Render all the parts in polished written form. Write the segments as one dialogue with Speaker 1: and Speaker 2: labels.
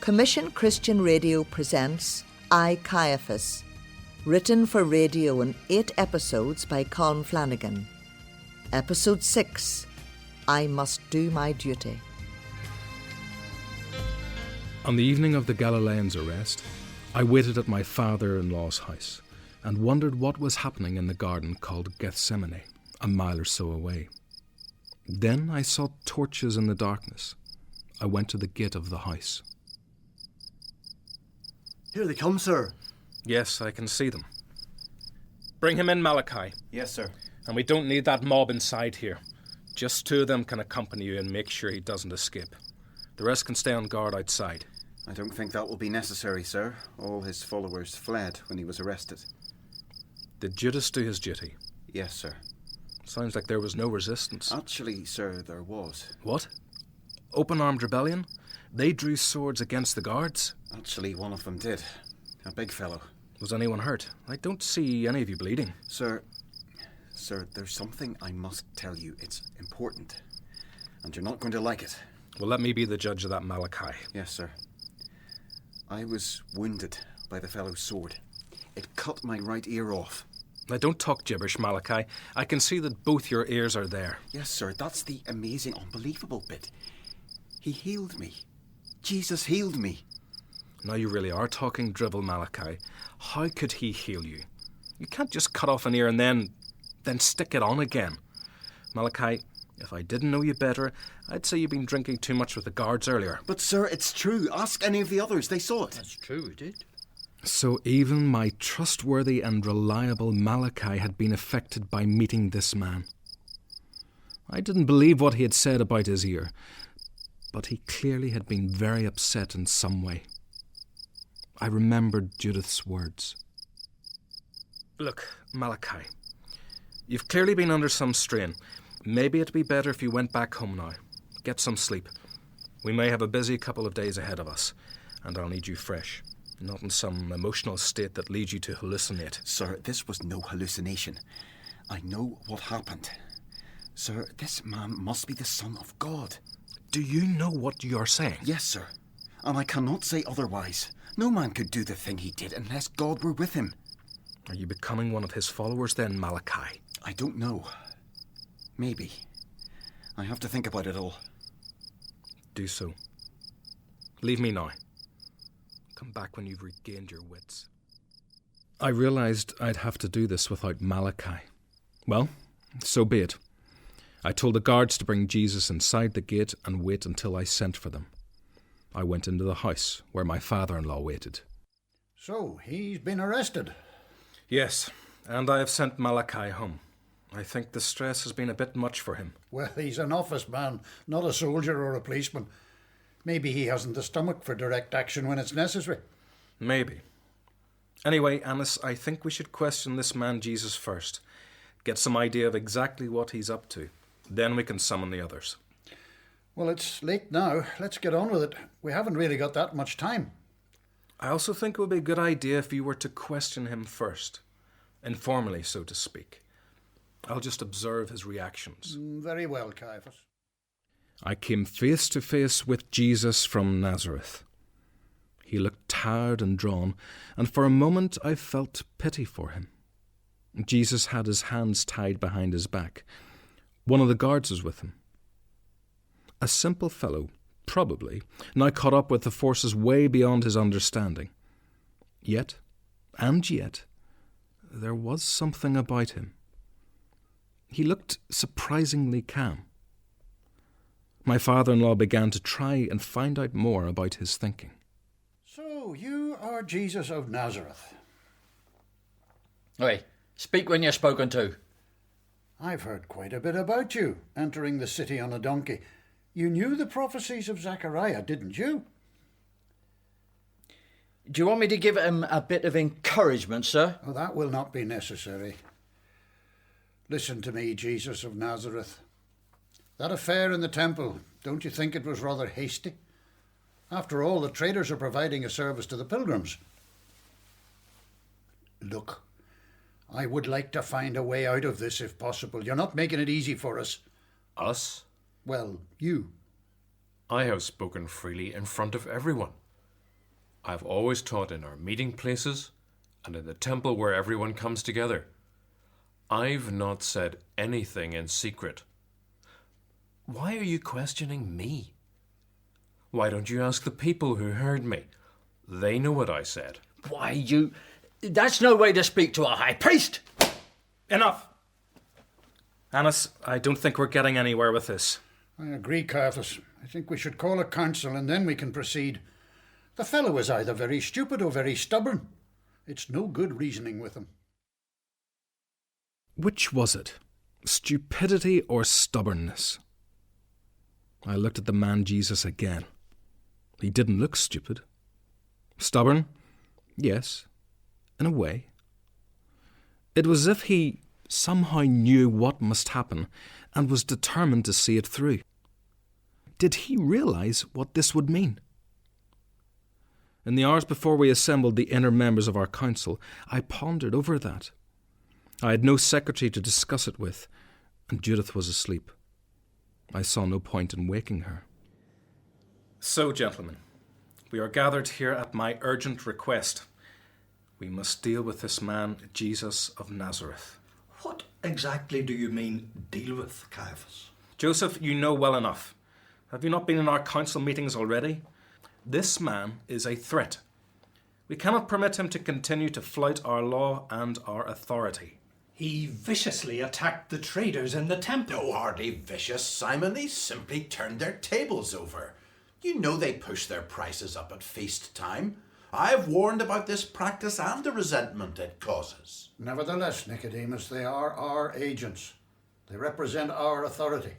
Speaker 1: Commission Christian Radio presents I, Caiaphas, written for radio in 8 episodes by Colm Flanagan. Episode 6, I Must Do My Duty.
Speaker 2: On the evening of the Galilean's arrest, I waited at my father-in-law's house and wondered what was happening in the garden called Gethsemane, a mile or so away. Then I saw torches in the darkness. I went to the gate of the house.
Speaker 3: Here they come, sir.
Speaker 2: Yes, I can see them. Bring him in, Malachi.
Speaker 3: Yes, sir.
Speaker 2: And we don't need that mob inside here. Just 2 of them can accompany you and make sure he doesn't escape. The rest can stay on guard outside.
Speaker 3: I don't think that will be necessary, sir. All his followers fled when he was arrested.
Speaker 2: Did Judas do his duty?
Speaker 3: Yes, sir.
Speaker 2: Sounds like there was no resistance.
Speaker 3: Actually, sir, there was.
Speaker 2: What? Open-armed rebellion? They drew swords against the guards?
Speaker 3: Actually, one of them did. A big fellow.
Speaker 2: Was anyone hurt? I don't see any of you bleeding.
Speaker 3: Sir, there's something I must tell you. It's important. And you're not going to like it.
Speaker 2: Well, let me be the judge of that, Malachi.
Speaker 3: Yes, sir. I was wounded by the fellow's sword. It cut my right ear off.
Speaker 2: Now, don't talk gibberish, Malachi. I can see that both your ears are there.
Speaker 3: Yes, sir. That's the amazing, unbelievable bit. He healed me. Jesus healed me.
Speaker 2: Now you really are talking drivel, Malachi. How could he heal you? You can't just cut off an ear and then stick it on again. Malachi, if I didn't know you better, I'd say you've been drinking too much with the guards earlier.
Speaker 3: But, sir, it's true. Ask any of the others. They saw it.
Speaker 4: That's true, we did.
Speaker 2: So even my trustworthy and reliable Malachi had been affected by meeting this man. I didn't believe what he had said about his ear, but he clearly had been very upset in some way. I remembered Judith's words. Look, Malachi, you've clearly been under some strain. Maybe it'd be better if you went back home now. Get some sleep. We may have a busy couple of days ahead of us, and I'll need you fresh, not in some emotional state that leads you to hallucinate.
Speaker 3: Sir, this was no hallucination. I know what happened. Sir, this man must be the Son of God.
Speaker 2: Do you know what you're saying?
Speaker 3: Yes, sir. And I cannot say otherwise. No man could do the thing he did unless God were with him.
Speaker 2: Are you becoming one of his followers then, Malachi?
Speaker 3: I don't know. Maybe. I have to think about it all.
Speaker 2: Do so. Leave me now. Come back when you've regained your wits. I realised I'd have to do this without Malachi. Well, so be it. I told the guards to bring Jesus inside the gate and wait until I sent for them. I went into the house where my father-in-law waited.
Speaker 4: So, he's been arrested?
Speaker 2: Yes, and I have sent Malachi home. I think the stress has been a bit much for him.
Speaker 4: Well, he's an office man, not a soldier or a policeman. Maybe he hasn't the stomach for direct action when it's necessary.
Speaker 2: Maybe. Anyway, Annis, I think we should question this man Jesus first. Get some idea of exactly what he's up to. Then we can summon the others.
Speaker 4: Well, it's late now. Let's get on with it. We haven't really got that much time.
Speaker 2: I also think it would be a good idea if you were to question him first. Informally, so to speak. I'll just observe his reactions.
Speaker 4: Very well, Caiaphas.
Speaker 2: I came face to face with Jesus from Nazareth. He looked tired and drawn, and for a moment I felt pity for him. Jesus had his hands tied behind his back. One of the guards was with him. A simple fellow, probably, now caught up with the forces way beyond his understanding. Yet, there was something about him. He looked surprisingly calm. My father-in-law began to try and find out more about his thinking.
Speaker 4: So, you are Jesus of Nazareth.
Speaker 5: Oi, speak when you're spoken to.
Speaker 4: I've heard quite a bit about you, entering the city on a donkey. You knew the prophecies of Zechariah, didn't you?
Speaker 5: Do you want me to give him a bit of encouragement, sir?
Speaker 4: Oh, that will not be necessary. Listen to me, Jesus of Nazareth. That affair in the temple, don't you think it was rather hasty? After all, the traders are providing a service to the pilgrims. Look, I would like to find a way out of this if possible. You're not making it easy for us.
Speaker 6: Us?
Speaker 4: Well, you.
Speaker 6: I have spoken freely in front of everyone. I've always taught in our meeting places and in the temple where everyone comes together. I've not said anything in secret. Why are you questioning me? Why don't you ask the people who heard me? They know what I said.
Speaker 5: Why, that's no way to speak to a high priest!
Speaker 2: Enough! Annas, I don't think we're getting anywhere with this.
Speaker 4: I agree, Caiaphas. I think we should call a council and then we can proceed. The fellow is either very stupid or very stubborn. It's no good reasoning with him.
Speaker 2: Which was it? Stupidity or stubbornness? I looked at the man Jesus again. He didn't look stupid. Stubborn? Yes, in a way. It was as if he somehow knew what must happen and was determined to see it through. Did he realize what this would mean? In the hours before we assembled the inner members of our council, I pondered over that. I had no secretary to discuss it with, and Judith was asleep. I saw no point in waking her. So, gentlemen, we are gathered here at my urgent request. We must deal with this man, Jesus of Nazareth.
Speaker 7: What exactly do you mean, deal with, Caiaphas?
Speaker 2: Joseph, you know well enough. Have you not been in our council meetings already? This man is a threat. We cannot permit him to continue to flout our law and our authority.
Speaker 7: He viciously attacked the traders in the temple.
Speaker 8: No, hardly vicious, Simon. They simply turned their tables over. You know they push their prices up at feast time. I've warned about this practice and the resentment it causes.
Speaker 4: Nevertheless, Nicodemus, they are our agents. They represent our authority.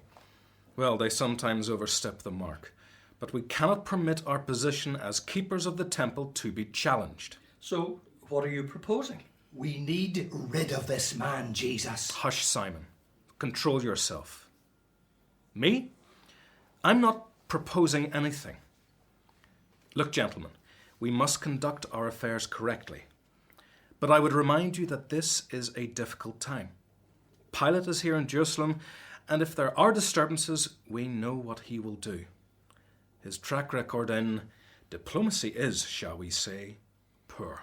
Speaker 2: Well, they sometimes overstep the mark, but we cannot permit our position as keepers of the temple to be challenged.
Speaker 7: So, what are you proposing? We need rid of this man, Jesus.
Speaker 2: Hush, Simon. Control yourself. Me? I'm not proposing anything. Look, gentlemen, we must conduct our affairs correctly. But I would remind you that this is a difficult time. Pilate is here in Jerusalem, and if there are disturbances, we know what he will do. His track record in diplomacy is, shall we say, poor.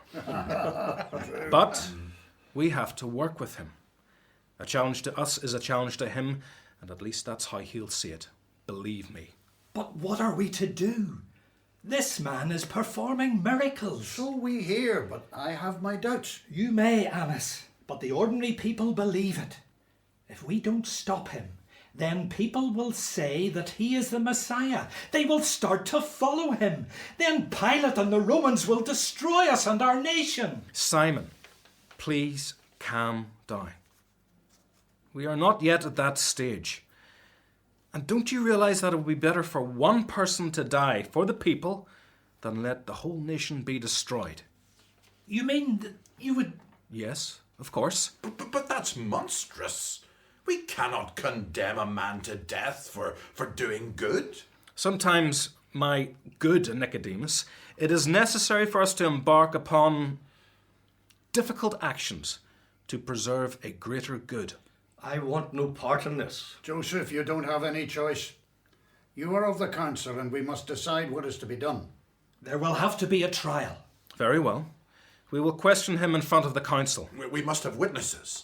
Speaker 2: But we have to work with him. A challenge to us is a challenge to him, and at least that's how he'll see it. Believe me.
Speaker 7: But what are we to do? This man is performing miracles.
Speaker 4: So we hear, but I have my doubts.
Speaker 7: You may, Annas, but the ordinary people believe it. If we don't stop him, then people will say that he is the Messiah. They will start to follow him. Then Pilate and the Romans will destroy us and our nation.
Speaker 2: Simon, please calm down. We are not yet at that stage. And don't you realize that it would be better for one person to die for the people than let the whole nation be destroyed?
Speaker 7: You mean that you would...
Speaker 2: Yes, of course.
Speaker 8: But that's monstrous. We cannot condemn a man to death for doing good.
Speaker 2: Sometimes, my good Nicodemus, it is necessary for us to embark upon difficult actions to preserve a greater good.
Speaker 7: I want no part in this.
Speaker 4: Joseph, you don't have any choice. You are of the council and we must decide what is to be done.
Speaker 7: There will have to be a trial.
Speaker 2: Very well. We will question him in front of the council.
Speaker 8: We must have witnesses.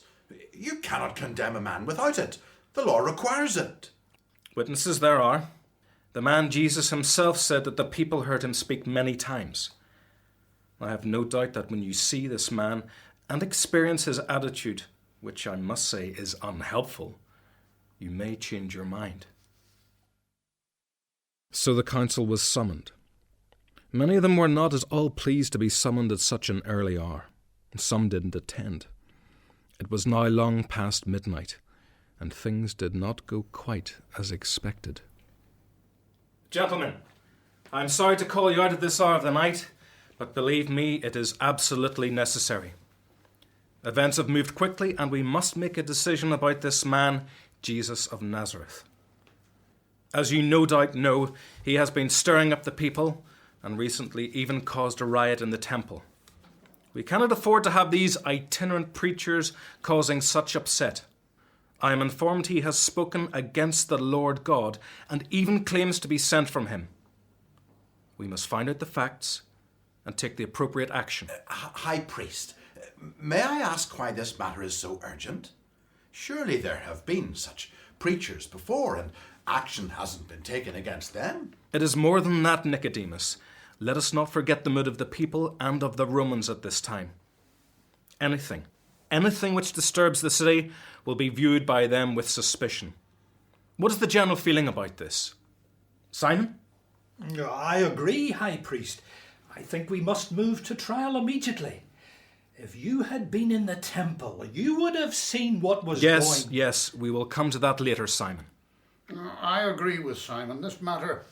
Speaker 8: You cannot condemn a man without it. The law requires it.
Speaker 2: Witnesses there are. The man Jesus himself said that the people heard him speak many times. I have no doubt that when you see this man and experience his attitude, which I must say is unhelpful, you may change your mind. So the council was summoned. Many of them were not at all pleased to be summoned at such an early hour. Some didn't attend. It was now long past midnight, and things did not go quite as expected. Gentlemen, I am sorry to call you out at this hour of the night, but believe me, it is absolutely necessary. Events have moved quickly, and we must make a decision about this man, Jesus of Nazareth. As you no doubt know, he has been stirring up the people, and recently even caused a riot in the temple. We cannot afford to have these itinerant preachers causing such upset. I am informed he has spoken against the Lord God and even claims to be sent from him. We must find out the facts and take the appropriate action.
Speaker 8: High Priest, may I ask why this matter is so urgent? Surely there have been such preachers before, and action hasn't been taken against them.
Speaker 2: It is more than that, Nicodemus. Let us not forget the mood of the people and of the Romans at this time. Anything which disturbs the city will be viewed by them with suspicion. What is the general feeling about this? Simon?
Speaker 7: I agree, High Priest. I think we must move to trial immediately. If you had been in the temple, you would have seen what was going...
Speaker 2: Yes, we will come to that later, Simon.
Speaker 4: I agree with Simon. This matter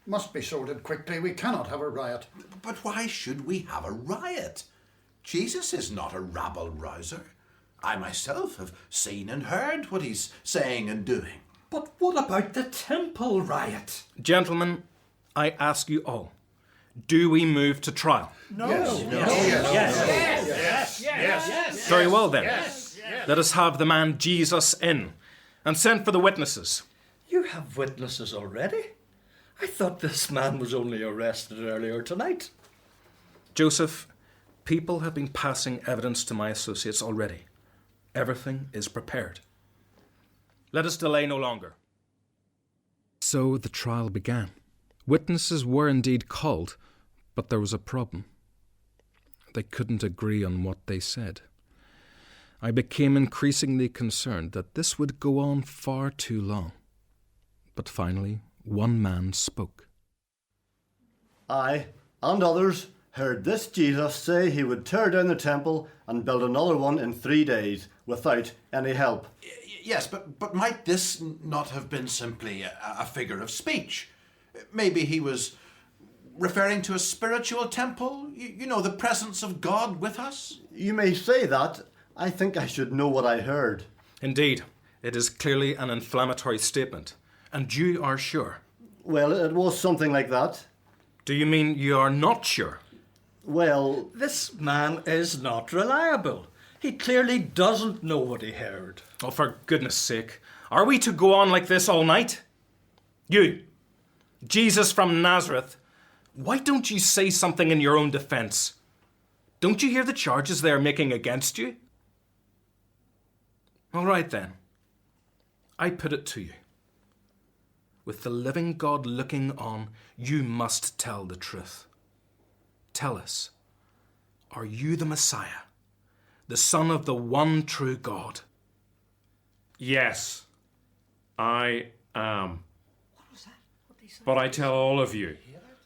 Speaker 4: must be sorted quickly. We cannot have a riot.
Speaker 8: But why should we have a riot? Jesus is not a rabble-rouser. I myself have seen and heard what he's saying and doing.
Speaker 7: But what about the temple riot?
Speaker 2: Gentlemen, I ask you all, do we move to trial?
Speaker 7: No.
Speaker 4: Yes.
Speaker 2: Very well then. Let us have the man Jesus in and send for the witnesses.
Speaker 5: You have witnesses already? I thought this man was only arrested earlier tonight.
Speaker 2: Joseph, people have been passing evidence to my associates already. Everything is prepared. Let us delay no longer. So the trial began. Witnesses were indeed called, but there was a problem. They couldn't agree on what they said. I became increasingly concerned that this would go on far too long. But finally, one man spoke.
Speaker 9: I, and others, heard this Jesus say he would tear down the temple and build another one in 3 days without any help.
Speaker 8: Yes, but might this not have been simply a figure of speech? Maybe he was referring to a spiritual temple? You know, the presence of God with us?
Speaker 9: You may say that. I think I should know what I heard.
Speaker 2: Indeed, it is clearly an inflammatory statement. And you are sure?
Speaker 9: Well, it was something like that.
Speaker 2: Do you mean you are not sure?
Speaker 9: Well...
Speaker 5: This man is not reliable. He clearly doesn't know what he heard.
Speaker 2: Oh, for goodness sake. Are we to go on like this all night? You, Jesus from Nazareth, why don't you say something in your own defence? Don't you hear the charges they are making against you? All right then. I put it to you. With the living God looking on, you must tell the truth. Tell us, are you the Messiah, the Son of the one true God?
Speaker 6: Yes, I am. But I tell all of you,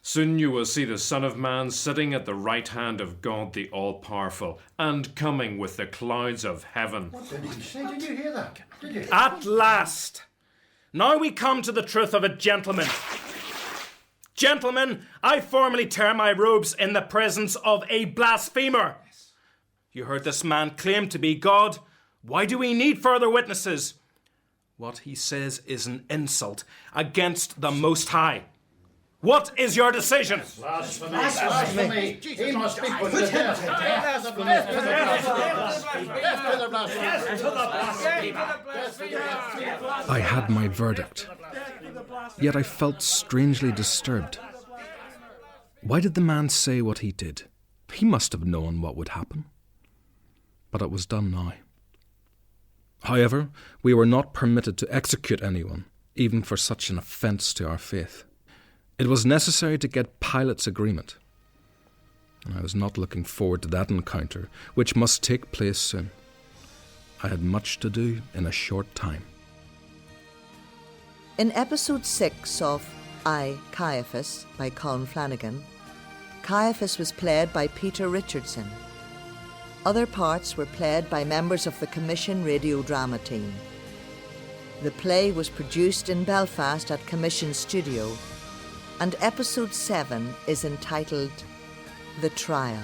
Speaker 6: soon you will see the Son of Man sitting at the right hand of God the All-Powerful and coming with the clouds of heaven.
Speaker 4: What did he say? Did you hear that? Did you?
Speaker 2: At last! Now we come to the truth of it, gentlemen. Gentlemen, I formally tear my robes in the presence of a blasphemer. You heard this man claim to be God. Why do we need further witnesses? What he says is an insult against the Most High. What is your decision?
Speaker 4: Blasphemy! He must be put to death.
Speaker 2: I had my verdict, yet I felt strangely disturbed. Why did the man say what he did? He must have known what would happen. But it was done now. However, we were not permitted to execute anyone, even for such an offence to our faith. It was necessary to get Pilate's agreement, and I was not looking forward to that encounter, which must take place soon. I had much to do in a short time.
Speaker 1: In episode 6 of I, Caiaphas by Colm Flanagan, Caiaphas was played by Peter Richardson. Other parts were played by members of the Commission radio drama team. The play was produced in Belfast at Commission Studio, and episode 7 is entitled The Trial.